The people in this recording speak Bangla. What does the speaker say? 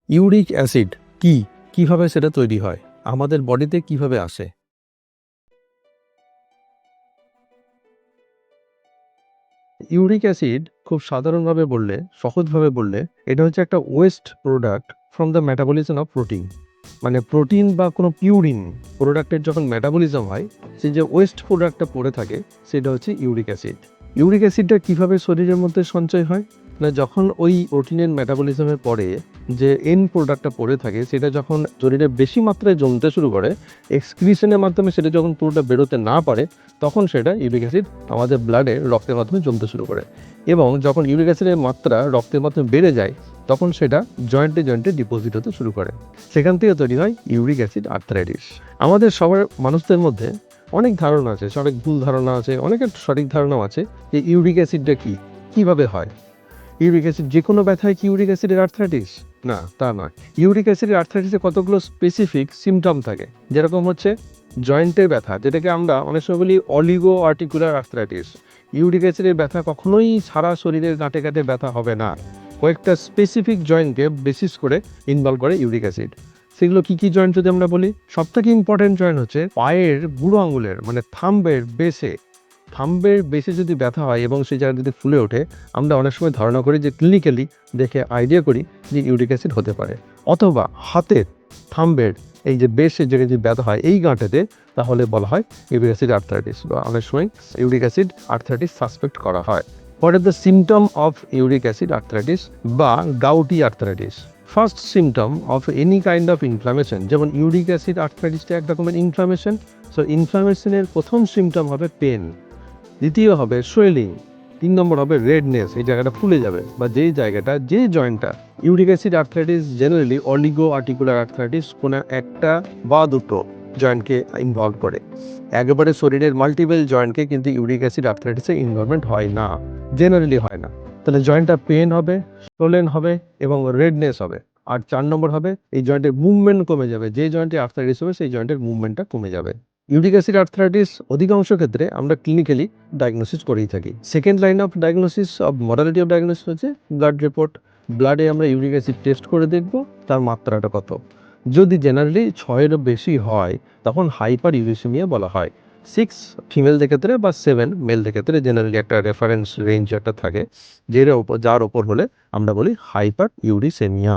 ইউরিক অ্যাসিড কি, কিভাবে সেটা তৈরি হয়, আমাদের বডিতে কিভাবে আসে? ইউরিক অ্যাসিড খুব সাধারণভাবে বললে, সহজভাবে বললে, এটা হচ্ছে একটা waste product from the metabolism of protein. মানে প্রোটিন বা কোনো পিউরিন প্রোডাক্টের যখন মেটাবলিজম হয়, সেই যে ওয়েস্ট প্রোডাক্টটা পড়ে থাকে সেটা হচ্ছে ইউরিক অ্যাসিড। ইউরিক অ্যাসিডটা কিভাবে শরীরের মধ্যে সঞ্চয় হয়? না, যখন ওই প্রোটিনের মেটাবলিজমের পরে যে এন্ড প্রোডাক্টটা পড়ে থাকে সেটা যখন শরীরে বেশি মাত্রায় জমতে শুরু করে, এক্সক্রিশনের মাধ্যমে সেটা যখন পুরোটা বেরোতে না পারে, তখন সেটা ইউরিক অ্যাসিড আমাদের ব্লাডে রক্তের মাধ্যমে জমতে শুরু করে। এবং যখন ইউরিক অ্যাসিডের মাত্রা রক্তের মাধ্যমে বেড়ে যায়, তখন সেটা জয়েন্টে জয়েন্টে ডিপোজিট হতে শুরু করে। সেখান থেকে তৈরি হয় ইউরিক অ্যাসিড আর্থ্রাইটিস। আমাদের সবার মানুষদের মধ্যে অনেক ধারণা আছে, অনেক ভুল ধারণা আছে, অনেকের সঠিক ধারণাও আছে যে ইউরিক অ্যাসিডটা কী, কীভাবে হয়। ইউরিক অ্যাসিড যে কোনো ব্যথায় কি ইউরিক অ্যাসিডের আর্থ্রাইটিস? না, তা নয়। ইউরিক অ্যাসিডের আর্থ্রাইটিসে কতগুলো স্পেসিফিক সিমটম থাকে, যেরকম হচ্ছে জয়েন্টের ব্যথা, যেটাকে আমরা অনেক সময় বলি অলিগো আর্টিকুলার আর্থ্রাইটিস। ইউরিক অ্যাসিডের ব্যথা কখনোই সারা শরীরের গাঁটে গাঁটে ব্যথা হবে না, কয়েকটা স্পেসিফিক জয়েন্টকে বেসিস করে ইনভলভ করে ইউরিক অ্যাসিড। সেগুলো কী কী জয়েন্ট যদি আমরা বলি, সবথেকে ইম্পর্টেন্ট জয়েন্ট হচ্ছে পায়ের বুড়ো আঙুলের মানে থাম্বের বেসে। থাম্বের বেসে যদি ব্যথা হয় এবং সেই জায়গা যদি ফুলে ওঠে, আমরা অনেক সময় ধারণা করি যে ক্লিনিক্যালি দেখে আইডিয়া করি যে ইউরিক অ্যাসিড হতে পারে। অথবা হাতের থাম্বের এই যে বেসের জায়গায় যদি ব্যথা হয় এই গাঁটেতে, তাহলে বলা হয় ইউরিক অ্যাসিড আর্থ্রাইটিস, বা অনেক সময় ইউরিক অ্যাসিড আর্থ্রাইটিস সাসপেক্ট করা হয়। What are the symptom of uric acid arthritis বা gouty arthritis? First symptom of any kind of inflammation, যেমন ইউরিক অ্যাসিড আর্থ্রাইটিসটা এক রকমের ইনফ্লামেশন। সো ইনফ্লামেশনের প্রথম সিমটম হবে পেন, দ্বিতীয় হবে সোয়েলিং, 3 নম্বর হবে রেডনেস, এই জায়গাটা ফুলে যাবে বা যেই জায়গাটা যে জয়েন্টটা। Uric acid arthritis generally oligo articular arthritis, কোনো একটা বা দুটো জয়েন্টকে ইনভলভ করে। একেবারে শরীরের মাল্টিপল জয়েন্টকে কিন্তু ইউরিক অ্যাসিড আর্থ্রাইটিসে ইনভলভমেন্ট হয় না, জেনারেলি হয় না। তাহলে জয়েন্টটা পেন হবে, সোলেন হবে এবং রেডনেস হবে। আর 4 নম্বর হবে এই জয়েন্টের মুভমেন্ট কমে যাবে, যে জয়েন্টে আর্থ্রাইটিস হবে সেই জয়েন্টের মুভমেন্টটা কমে যাবে। ইউরিক অ্যাসিড আর্থ্রাইটিস অধিকাংশ ক্ষেত্রে আমরা ক্লিনিক্যালি ডায়াগনোসিস করেই থাকি। Second line of diagnosis of modality of diagnosis হচ্ছে ব্লাড রিপোর্ট। ব্লাডে আমরা ইউরিক অ্যাসিড টেস্ট করে দেখব তার মাত্রাটা কত। যদি জেনারেলি 6-এরও বেশি হয়, তখন হাইপার ইউরিসেমিয়া বলা হয়। 6 ফিমেলদের ক্ষেত্রে বা 7 মেলদের ক্ষেত্রে জেনারেলি একটা রেফারেন্স রেঞ্জ একটা থাকে, যার ওপর হলে আমরা বলি হাইপার ইউরিসেমিয়া।